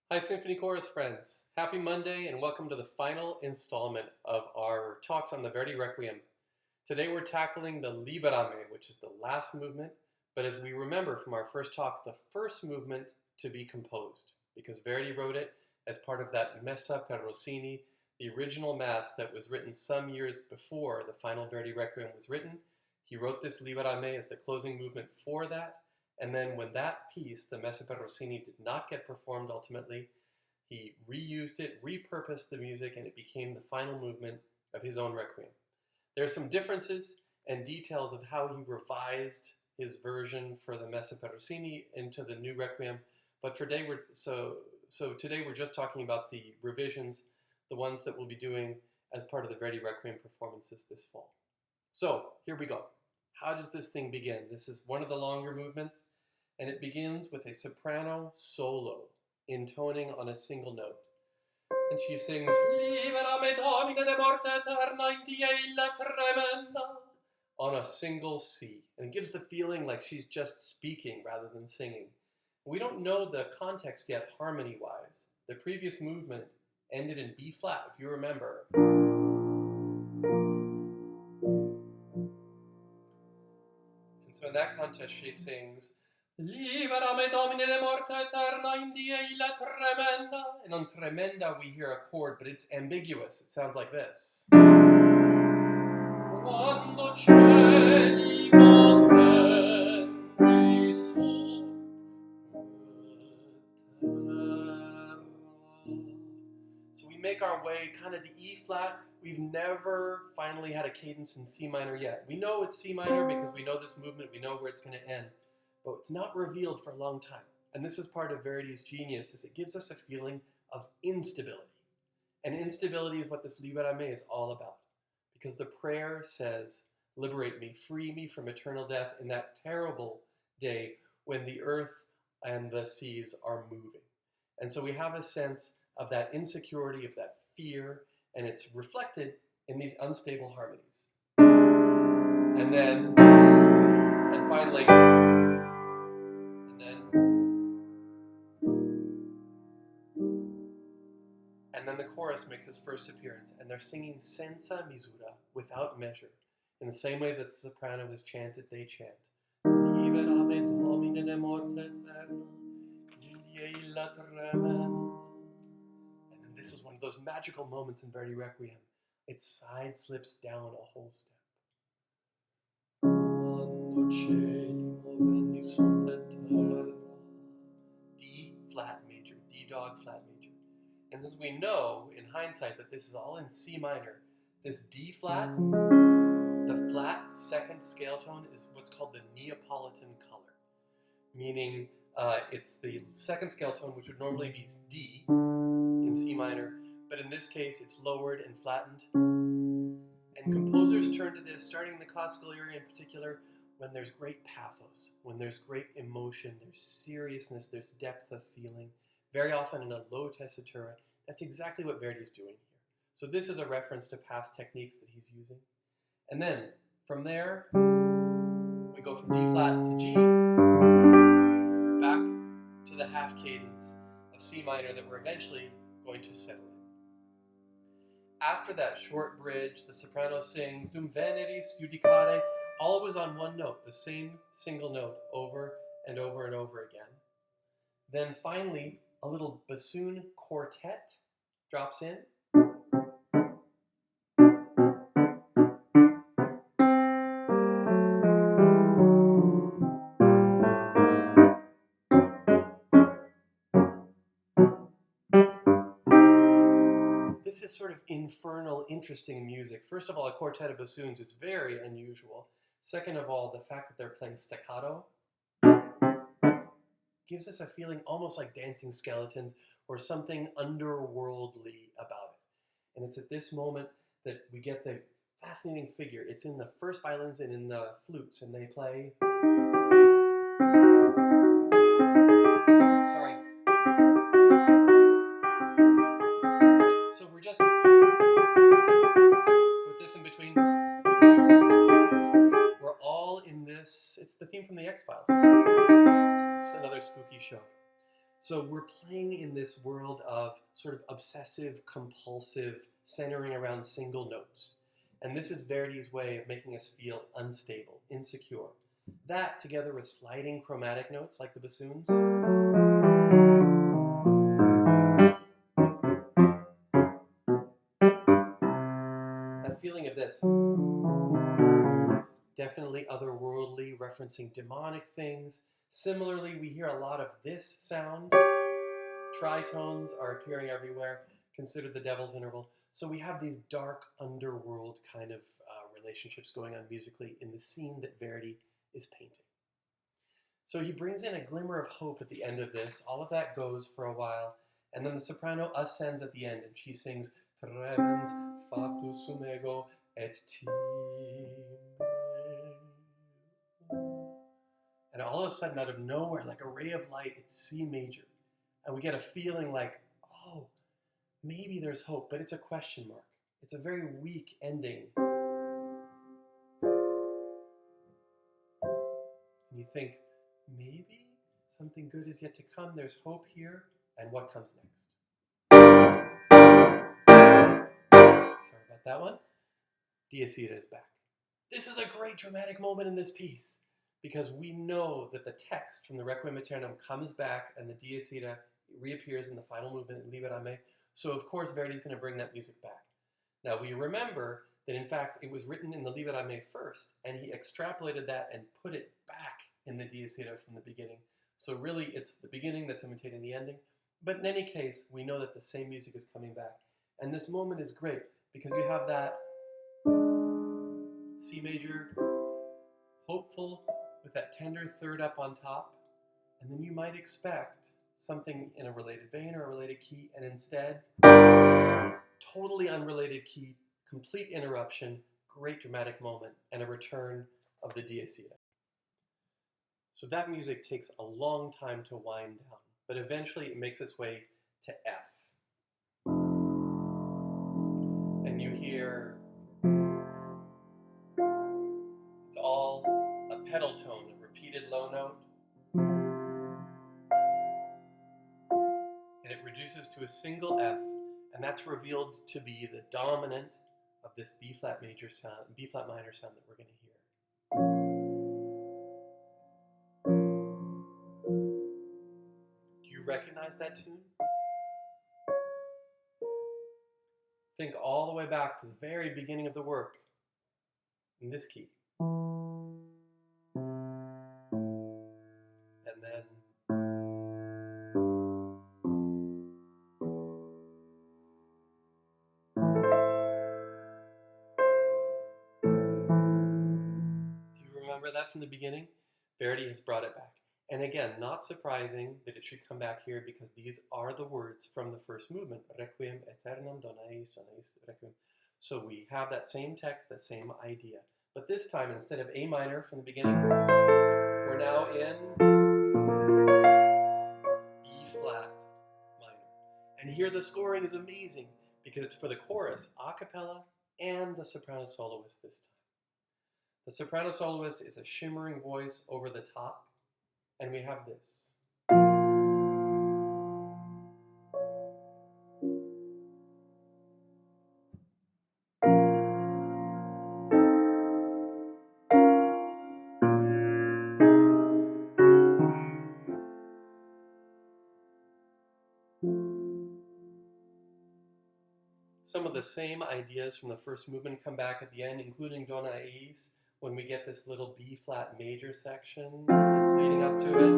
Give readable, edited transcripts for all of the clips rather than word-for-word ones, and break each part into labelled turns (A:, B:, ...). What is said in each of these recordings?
A: Hi, Symphony Chorus friends. Happy Monday and welcome to the final installment of our talks on the Verdi Requiem. Today we're tackling the Libera Me, which is the last movement, but as we remember from our first talk, the first movement to be composed, because Verdi wrote it as part of that Messa per Rossini, the original mass that was written some years before the final Verdi Requiem was written. He wrote this Libera Me as the closing movement for that. And then when that piece, the Messa per Rossini, did not get performed ultimately, he reused it, repurposed the music, and it became the final movement of his own Requiem. There are some differences and details of how he revised his version for the Messa per Rossini into the new Requiem, but today we're just talking about the revisions, the ones that we'll be doing as part of the Verdi Requiem performances this fall. So here we go. How does this thing begin? This is one of the longer movements, and it begins with a soprano solo, intoning on a single note. And she sings, Libera me Domine de morte eterna in die illa tremenda, on a single C. And it gives the feeling like she's just speaking rather than singing. We don't know the context yet harmony-wise. The previous movement ended in B flat, if you remember. So in that context, she sings, Libera me Domine de morte eterna in die illa tremenda. And on tremenda, we hear a chord, but it's ambiguous. It sounds like this. Quando cieli movendi sotto terra. So we make our way kind of to E flat. We've never finally had a cadence in C minor yet. We know it's C minor because we know this movement, we know where it's going to end, but it's not revealed for a long time. And this is part of Verdi's genius, is it gives us a feeling of instability. And instability is what this Libera Me is all about. Because the prayer says, liberate me, free me from eternal death in that terrible day when the earth and the seas are moving. And so we have a sense of that insecurity, of that fear, and it's reflected in these unstable harmonies. And then, and finally, and then the chorus makes its first appearance, and they're singing senza misura, without measure. In the same way that the soprano is chanted, they chant. Libera me Domine de morte eterna, in die illa tremenda. And then this is one of those magical moments in Verdi Requiem. It side slips down a whole step. Quando cieli movendi sotto terra. D flat major, D dog flat major. And as we know, in hindsight, that this is all in C minor, this D flat, the flat second scale tone, is what's called the Neapolitan color, meaning it's the second scale tone, which would normally be D in C minor, but in this case, it's lowered and flattened. And composers turn to this, starting in the classical era in particular, when there's great pathos, when there's great emotion, there's seriousness, there's depth of feeling, very often in a low tessitura. That's exactly what Verdi's doing here. So this is a reference to past techniques that he's using. And then, from there, we go from D flat to G, back to the half cadence of C minor that we're eventually going to settle in. After that short bridge, the soprano sings Dum veneris judicare, always on one note, the same single note, over and over and over again. Then finally, a little bassoon quartet drops in. This is sort of infernal, interesting music. First of all, a quartet of bassoons is very unusual. Second of all, the fact that they're playing staccato gives us a feeling almost like dancing skeletons or something underworldly about it. And it's at this moment that we get the fascinating figure. It's in the first violins and in the flutes, and they play. Sorry. So we're just with this in between. We're all in this. It's the theme from the X-Files. It's another spooky show. So we're playing in this world of sort of obsessive, compulsive, centering around single notes. And this is Verdi's way of making us feel unstable, insecure. That, together with sliding chromatic notes like the bassoons, that feeling of this, definitely otherworldly, referencing demonic things. Similarly, we hear a lot of this sound. Tritones are appearing everywhere, considered the devil's interval. So we have these dark underworld kind of relationships going on musically in the scene that Verdi is painting. So he brings in a glimmer of hope at the end of this. All of that goes for a while, and then the soprano ascends at the end, and she sings Tremens factus sum ego et timeo. And all of a sudden, out of nowhere, like a ray of light, it's C major. And we get a feeling like, oh, maybe there's hope, but it's a question mark. It's a very weak ending. And you think, maybe something good is yet to come. There's hope here. And what comes next? Sorry about that one. Diacida is back. This is a great dramatic moment in this piece because we know that the text from the Requiem Aeternam comes back and the Diacida reappears in the final movement in Libera Me. So of course Verdi's going to bring that music back. Now we remember that in fact it was written in the Libera Me first, and he extrapolated that and put it back in the Diacida from the beginning. So really it's the beginning that's imitating the ending. But in any case, we know that the same music is coming back. And this moment is great because you have that C major, hopeful, with that tender third up on top, and then you might expect something in a related vein or a related key, and instead, totally unrelated key, complete interruption, great dramatic moment, and a return of the Diacida. So that music takes a long time to wind down, but eventually it makes its way to F. And you hear it's all a pedal tone, a repeated low note, and it reduces to a single F, and that's revealed to be the dominant of this B flat major sound, B flat minor sound that we're going to hear. Do you recognize that tune? Think all the way back to the very beginning of the work in this key. And then do you remember that from the beginning? Verdi has brought it back. And again, not surprising that it should come back here because these are the words from the first movement, Requiem aeternam donais requiem. So we have that same text, that same idea. But this time, instead of A minor from the beginning, we're now in B flat minor. And here the scoring is amazing because it's for the chorus, a cappella, and the soprano soloist this time. The soprano soloist is a shimmering voice over the top, and we have this. Some of the same ideas from the first movement come back at the end, including Dona Eis, when we get this little B flat major section. It's leading up to it.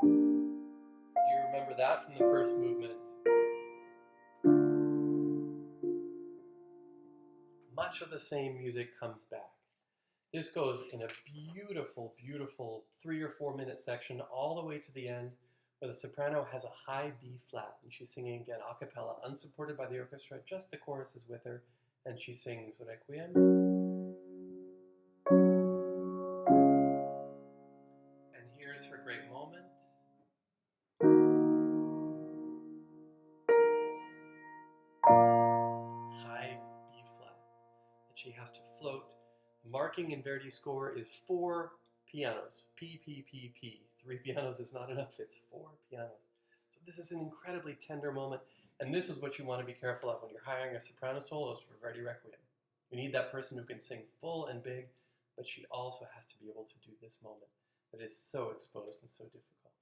A: Do you remember that from the first movement? Much of the same music comes back. This goes in a beautiful, beautiful 3 or 4 minute section all the way to the end, where the soprano has a high B flat, and she's singing again a cappella, unsupported by the orchestra, just the chorus is with her, and she sings Requiem. And here's her great moment. High B flat that she has to float. The marking in Verdi's score is 4 pianos, P, P, P, P, 3 pianos is not enough, it's 4 pianos. So this is an incredibly tender moment, and this is what you want to be careful of when you're hiring a soprano soloist for Verdi Requiem. You need that person who can sing full and big, but she also has to be able to do this moment that is so exposed and so difficult.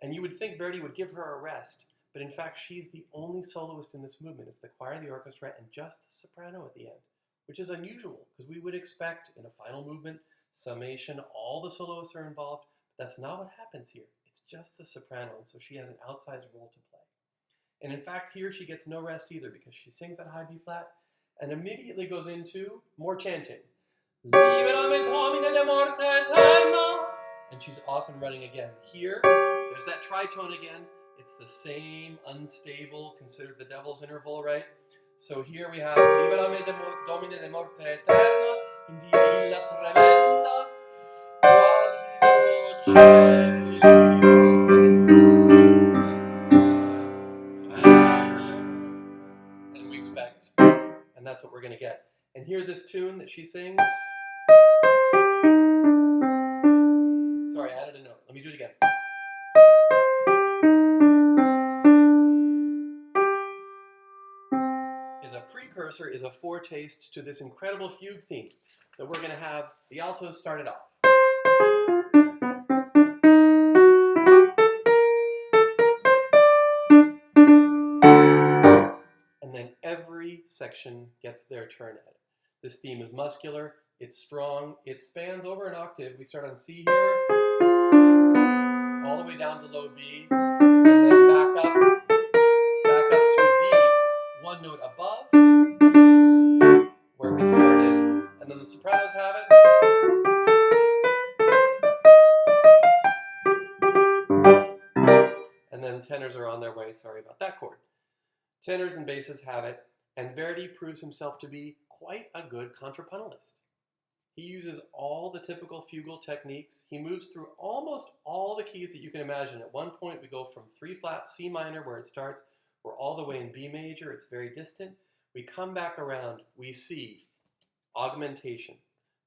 A: And you would think Verdi would give her a rest, but in fact she's the only soloist in this movement. It's the choir, the orchestra, and just the soprano at the end, which is unusual because we would expect in a final movement, summation, all the soloists are involved, but that's not what happens here. It's just the soprano, and so she has an outsized role to play. And in fact, here she gets no rest either because she sings that high B flat and immediately goes into more chanting. Libera me, Domine, de morte eterna. And she's off and running again. Here, there's that tritone again. It's the same unstable, considered the devil's interval, right? So here we have Libera me, Domine, de morte eterna, in di illa tremenda, quando cieli and we expect, and that's what we're going to get. And here this tune that she sings, sorry, I added a note. Let me do it again. Is a precursor, is a foretaste to this incredible fugue theme that we're going to have the altos started off. And then every section gets their turn at it. This theme is muscular, it's strong, it spans over an octave. We start on C here, all the way down to low B, and then back up to D, one note above, where we started, and then the sopranos have it. And then tenors are on their way, sorry about that chord. Tenors and basses have it, and Verdi proves himself to be quite a good contrapuntist. He uses all the typical fugal techniques. He moves through almost all the keys that you can imagine. At one point, we go from 3 flat C minor, where it starts, we're all the way in B major, it's very distant. We come back around, we see augmentation,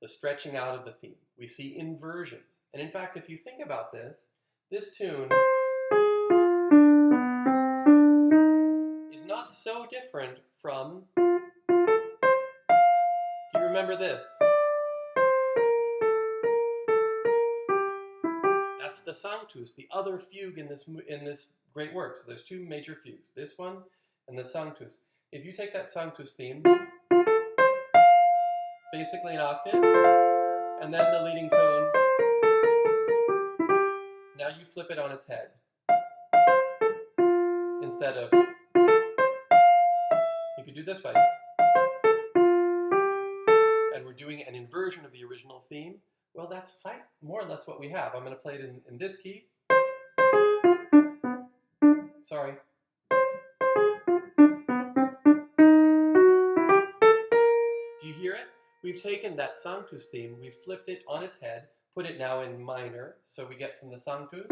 A: the stretching out of the theme. We see inversions. And in fact, if you think about this, this tune is not so different from, do you remember this? That's the Sanctus, the other fugue in this great work. So there's 2 major fugues, this one and the Sanctus. If you take that Sanctus theme, basically an octave, and then the leading tone, now you flip it on its head. Instead of, you could do this way. And we're doing an inversion of the original theme. Well, that's more or less what we have. I'm going to play it in this key. Sorry. Do you hear it? We've taken that Sanctus theme, we've flipped it on its head, put it now in minor, so we get from the Sanctus,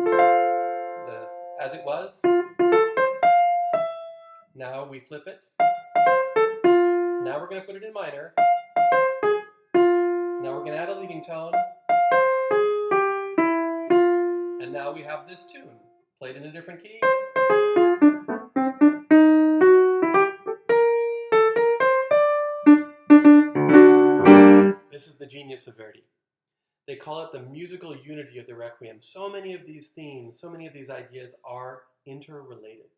A: as it was. Now we flip it. Now we're going to put it in minor. Now we're going to add a leading tone. And now we have this tune, played in a different key. This is the genius of Verdi. They call it the musical unity of the Requiem. So many of these themes, so many of these ideas are interrelated.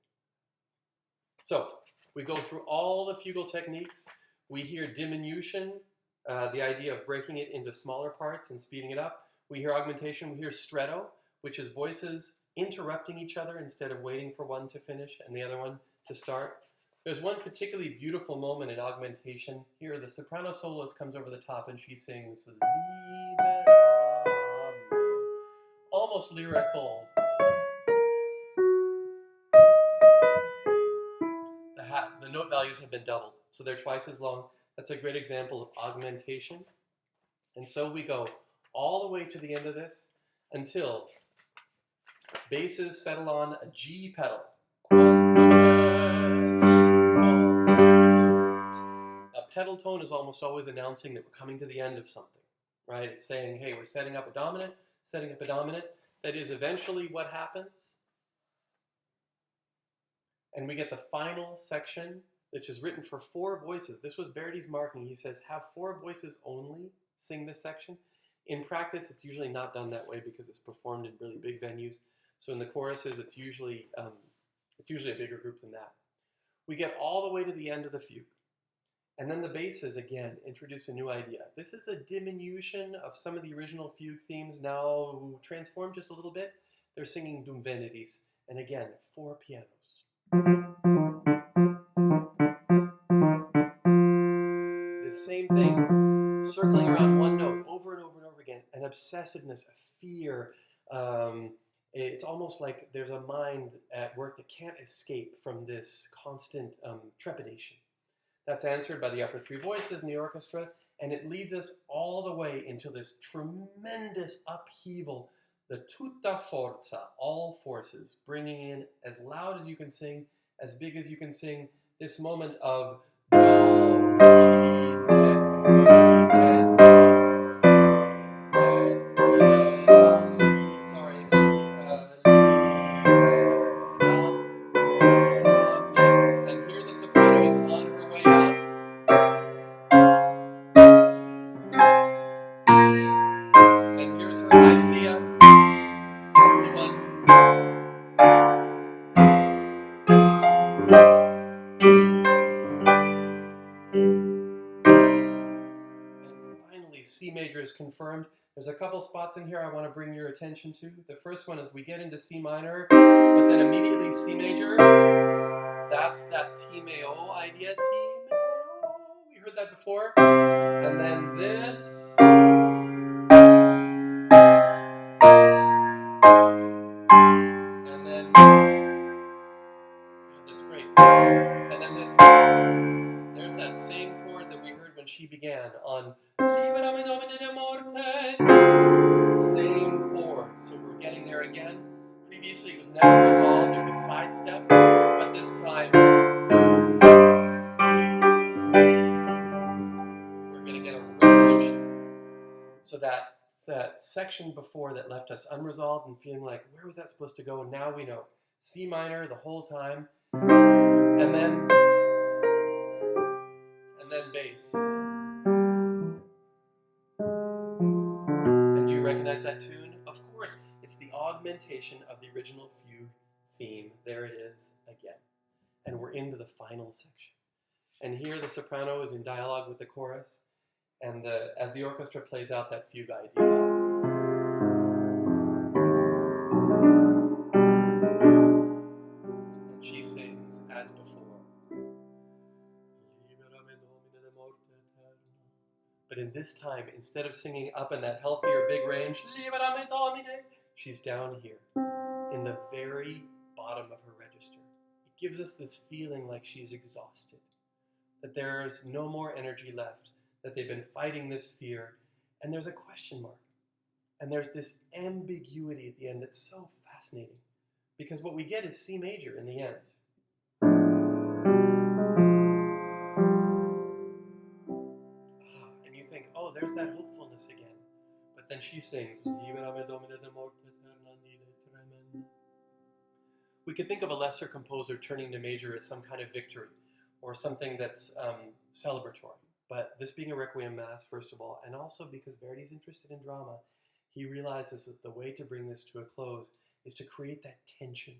A: So we go through all the fugal techniques. We hear diminution, the idea of breaking it into smaller parts and speeding it up. We hear augmentation. We hear stretto, which is voices interrupting each other instead of waiting for one to finish and the other one to start. There's one particularly beautiful moment in augmentation. Here, the soprano soloist comes over the top and she sings Libera Me, almost lyrical. The note values have been doubled, so they're twice as long. That's a great example of augmentation. And so we go all the way to the end of this until basses settle on a G pedal. A pedal tone is almost always announcing that we're coming to the end of something, right? It's saying, hey, we're setting up a dominant, then that is eventually what happens. And we get the final section, which is written for 4 voices. This was Verdi's marking. He says, have 4 voices only sing this section. In practice, it's usually not done that way because it's performed in really big venues. So in the choruses, it's usually a bigger group than that. We get all the way to the end of the fugue. And then the basses, again, introduce a new idea. This is a diminution of some of the original fugue themes, now transformed just a little bit. They're singing Dum Veneris, and again, 4 pianos. The same thing, circling around one note over and over and over again, an obsessiveness, a fear. It's almost like there's a mind at work that can't escape from this constant trepidation. That's answered by the upper 3 voices in the orchestra, and it leads us all the way into this tremendous upheaval, the tutta forza, all forces, bringing in as loud as you can sing, as big as you can sing, this moment of and here the soprano is on her way up. And here's her Isia. That's the one. And finally, C major is confirmed. There's a couple spots in here I want to bring your attention to. The first one is we get into C minor, but then immediately C major. That's that Timeo idea. Timeo. We heard that before. And then this. And then, God, that's great. And then this. There's that same chord that we heard when she began on Libera Me de morte. Same chord. So we're getting there again. Previously it was never resolved, it was sidestepped, but this time we're going to get a resolution. So that section before that left us unresolved and feeling like, where was that supposed to go? And now we know. C minor the whole time, and then bass. And do you recognize that tune? Of course, it's the augmentation of the original fugue theme. There it is again. And we're into the final section. And here the soprano is in dialogue with the chorus, and as the orchestra plays out that fugue idea. And she sings as before. But in this time, instead of singing up in that healthier big range, she's down here in the very bottom of her register. It gives us this feeling like she's exhausted, that there's no more energy left, that they've been fighting this fear, and there's a question mark. And there's this ambiguity at the end that's so fascinating, because what we get is C major in the end. And you think, oh, there's that hopefulness again. But then she sings, Libera me Domine de morte eterna nihil tremenda. We could think of a lesser composer turning to major as some kind of victory, or something that's celebratory. But this being a Requiem Mass, first of all, and also because Verdi's interested in drama, he realizes that the way to bring this to a close is to create that tension,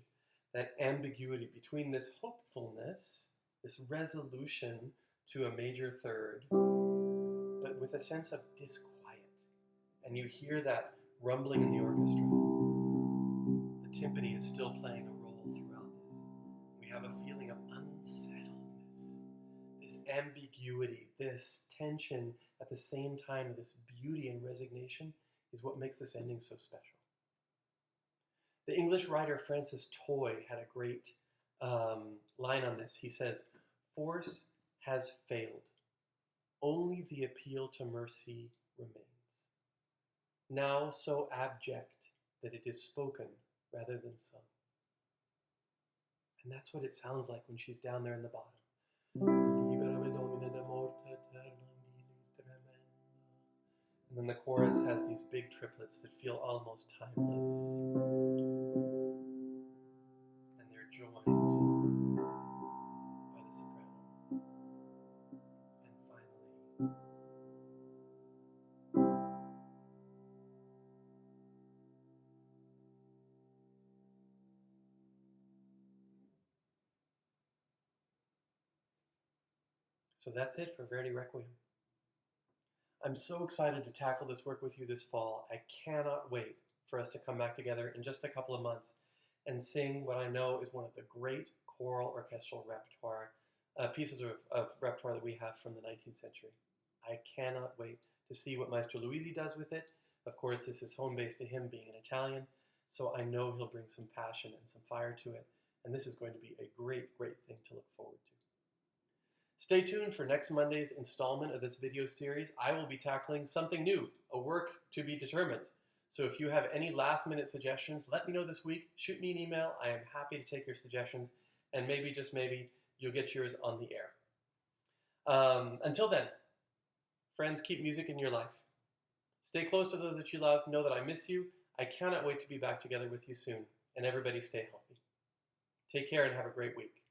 A: that ambiguity between this hopefulness, this resolution to a major third, but with a sense of disquiet. And you hear that rumbling in the orchestra. The timpani is still playing a role throughout this. We have a feeling of unsettledness, this ambiguity, this tension at the same time, this beauty and resignation is what makes this ending so special. The English writer Francis Toy had a great line on this. He says, "Force has failed. Only the appeal to mercy remains. Now so abject that it is spoken rather than sung." And that's what it sounds like when she's down there in the bottom. And And then the chorus has these big triplets that feel almost timeless. And they're joined by the soprano. And finally, so that's it for Verdi Requiem. I'm so excited to tackle this work with you this fall. I cannot wait for us to come back together in just a couple of months and sing what I know is one of the great choral orchestral repertoire, pieces of repertoire that we have from the 19th century. I cannot wait to see what Maestro Luisi does with it. Of course, this is home base to him being an Italian, so I know he'll bring some passion and some fire to it, and this is going to be a great, great thing to look forward to. Stay tuned for next Monday's installment of this video series. I will be tackling something new, a work to be determined. So if you have any last-minute suggestions, let me know this week. Shoot me an email. I am happy to take your suggestions, and maybe, just maybe, you'll get yours on the air. Until then, friends, keep music in your life. Stay close to those that you love. Know that I miss you. I cannot wait to be back together with you soon. And everybody stay healthy. Take care and have a great week.